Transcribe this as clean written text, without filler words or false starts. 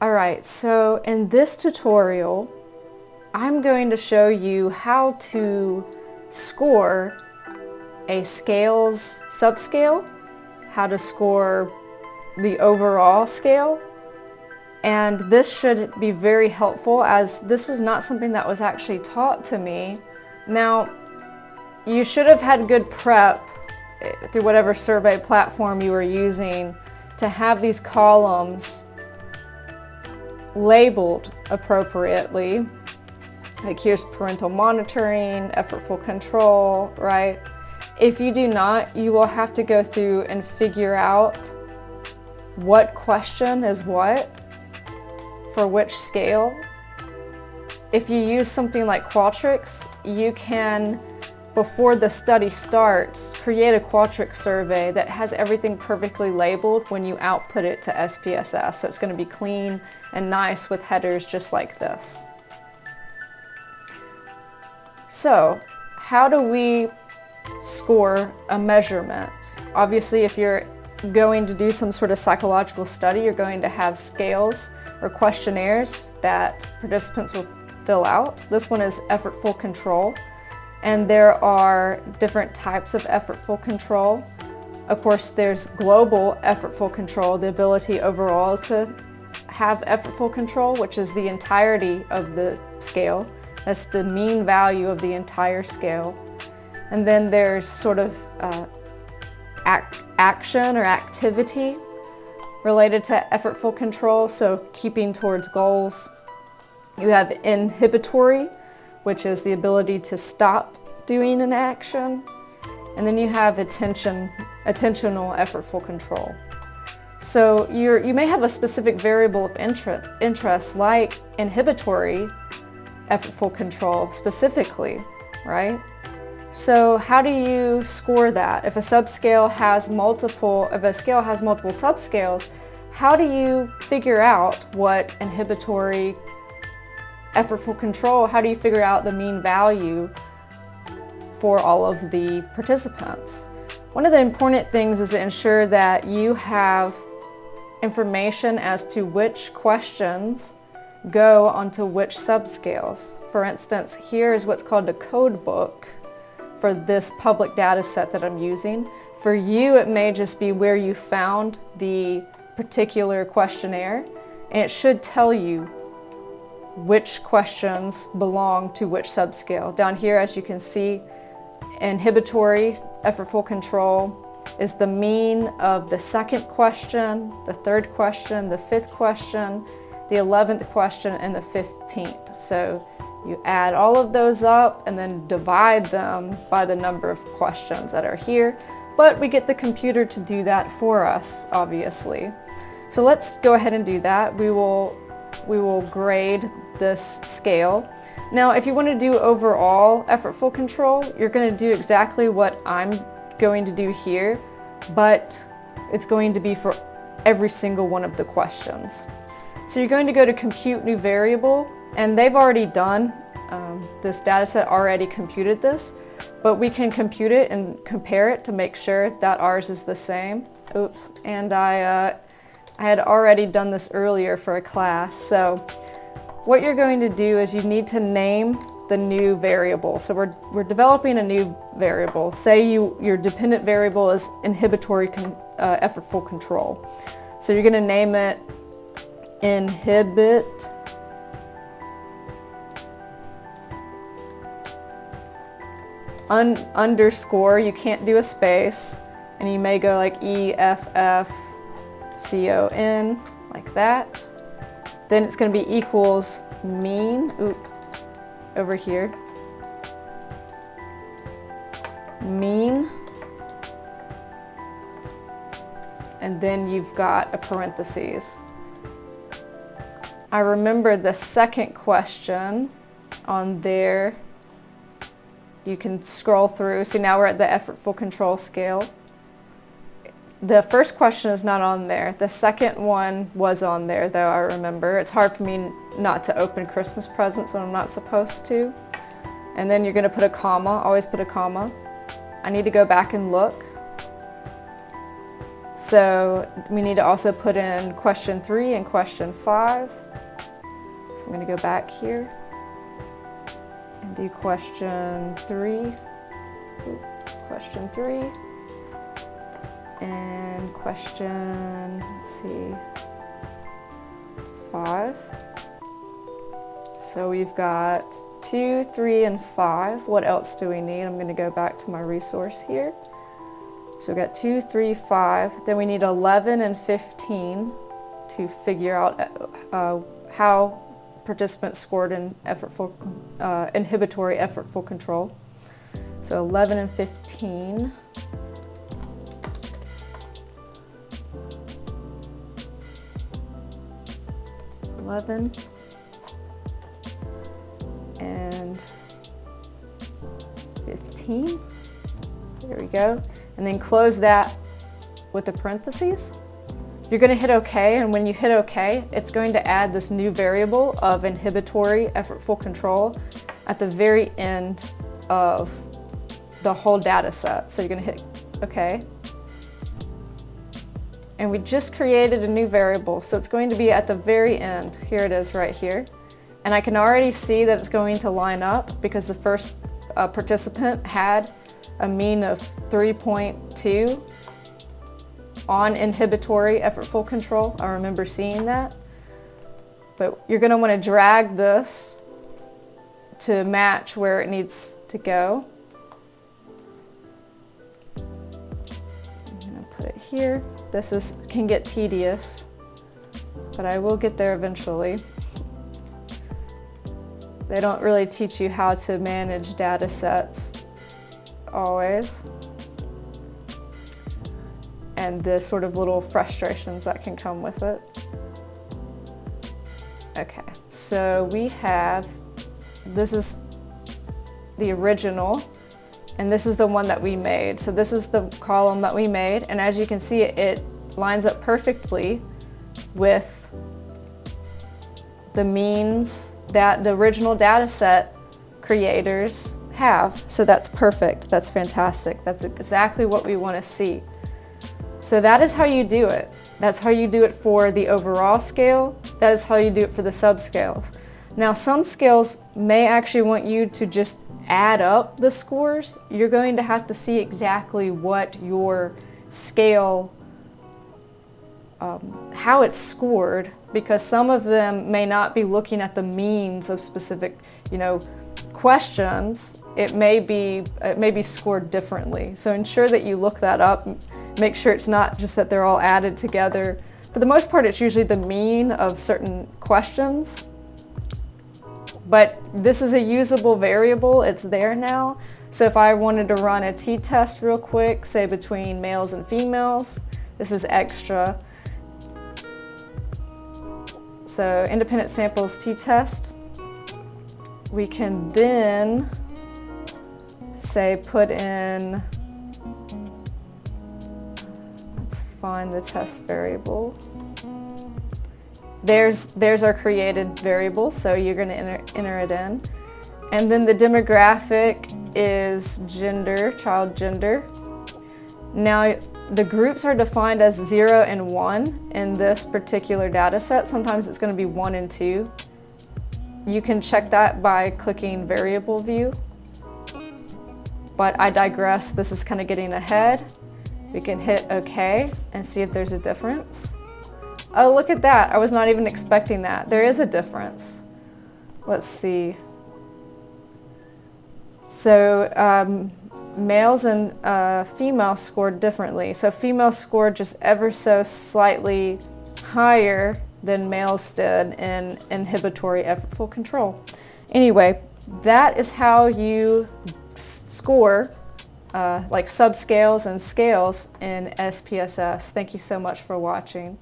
Alright, so in this tutorial, I'm going to show you how to score a scales subscale, how to score the overall scale, and this should be very helpful as this was not something that was actually taught to me. Now, you should have had good prep through whatever survey platform you were using to have these columns labeled appropriately. Like here's parental monitoring, effortful control, right? If you do not, you will have to go through and figure out what question is what for which scale. If you use something like Qualtrics, you can, before the study starts, create a Qualtrics survey that has everything perfectly labeled when you output it to SPSS. So it's going to be clean and nice with headers just like this. So, how do we score a measurement? Obviously, if you're going to do some sort of psychological study, you're going to have scales or questionnaires that participants will fill out. This one is effortful control, and there are different types of effortful control. Of course, there's global effortful control, the ability overall to have effortful control, which is the entirety of the scale. That's the mean value of the entire scale. And then there's sort of action or activity related to effortful control, so keeping towards goals. You have inhibitory, which is the ability to stop doing an action. And then you have attentional effortful control. So you may have a specific variable of interest like inhibitory effortful control specifically, right? So how do you score that? If a scale has multiple subscales, how do you figure out what inhibitory effortful control, how do you figure out the mean value for all of the participants? One of the important things is to ensure that you have information as to which questions go onto which subscales. For instance, here is what's called a code book for this public data set that I'm using. For you, it may just be where you found the particular questionnaire, and it should tell you which questions belong to which subscale. Down here, as you can see, inhibitory effortful control is the mean of the second question, the third question, the fifth question, the 11th question, and the 15th. So you add all of those up and then divide them by the number of questions that are here. But we get the computer to do that for us, obviously. So let's go ahead and do that. We will grade this scale. Now, if you want to do overall effortful control, you're going to do exactly what I'm going to do here, but it's going to be for every single one of the questions. So you're going to go to compute new variable, and they've already done, this data set already computed this, but we can compute it and compare it to make sure that ours is the same. Oops, and I had already done this earlier for a class. So what you're going to do is you need to name the new variable. So we're developing a new variable. Say your dependent variable is inhibitory effortful control. So you're going to name it inhibit underscore, you can't do a space, and you may go like EFFCON, like that. Then it's going to be equals mean, over here, mean, and then you've got a parentheses. I remember the second question on there. You can scroll through. See, now we're at the effortful control scale. The first question is not on there. The second one was on there, though, I remember. It's hard for me not to open Christmas presents when I'm not supposed to. And then you're going to put a comma. Always put a comma. I need to go back and look. So we need to also put in question 3 and question 5. So I'm going to go back here and do question 3, and question, let's see, 5. So we've got 2, 3, and 5. What else do we need? I'm going to go back to my resource here. So we've got 2, 3, 5. Then we need 11 and 15 to figure out how participants scored in inhibitory effortful control. So 11 and 15. And 15. There we go. And then close that with the parentheses. You're going to hit OK, and when you hit OK, it's going to add this new variable of inhibitory effortful control at the very end of the whole data set. So you're going to hit OK. And we just created a new variable, so it's going to be at the very end. Here it is right here. And I can already see that it's going to line up because the first participant had a mean of 3.2 on inhibitory effortful control. I remember seeing that. But you're going to want to drag this to match where it needs to go. I'm going to put it here. This can get tedious, but I will get there eventually. They don't really teach you how to manage data sets always, and the sort of little frustrations that can come with it. Okay, so we have, this is the original, and this is the one that we made. So this is the column that we made, and as you can see, it lines up perfectly with the means that the original data set creators have. So that's perfect, that's fantastic. That's exactly what we want to see. So that is how you do it. That's how you do it for the overall scale. That is how you do it for the subscales. Now some scales may actually want you to just add up the scores. You're going to have to see exactly what your scale, how it's scored, because some of them may not be looking at the means of specific, questions. It may be scored differently. So ensure that you look that up. Make sure it's not just that they're all added together. For the most part, it's usually the mean of certain questions. But this is a usable variable. It's there now. So if I wanted to run a t-test real quick, say between males and females, this is extra. So independent samples t-test. We can then say put in, let's find the test variable. There's our created variable, so you're going to enter it in. And then the demographic is gender, child gender. Now the groups are defined as 0 and 1 in this particular data set. Sometimes it's going to be 1 and 2. You can check that by clicking variable view. But I digress, this is kind of getting ahead. We can hit OK and see if there's a difference. Oh, look at that. I was not even expecting that. There is a difference. Let's see. So males and females scored differently. So females scored just ever so slightly higher than males did in inhibitory effortful control. Anyway, that is how you score like subscales and scales in SPSS. Thank you so much for watching.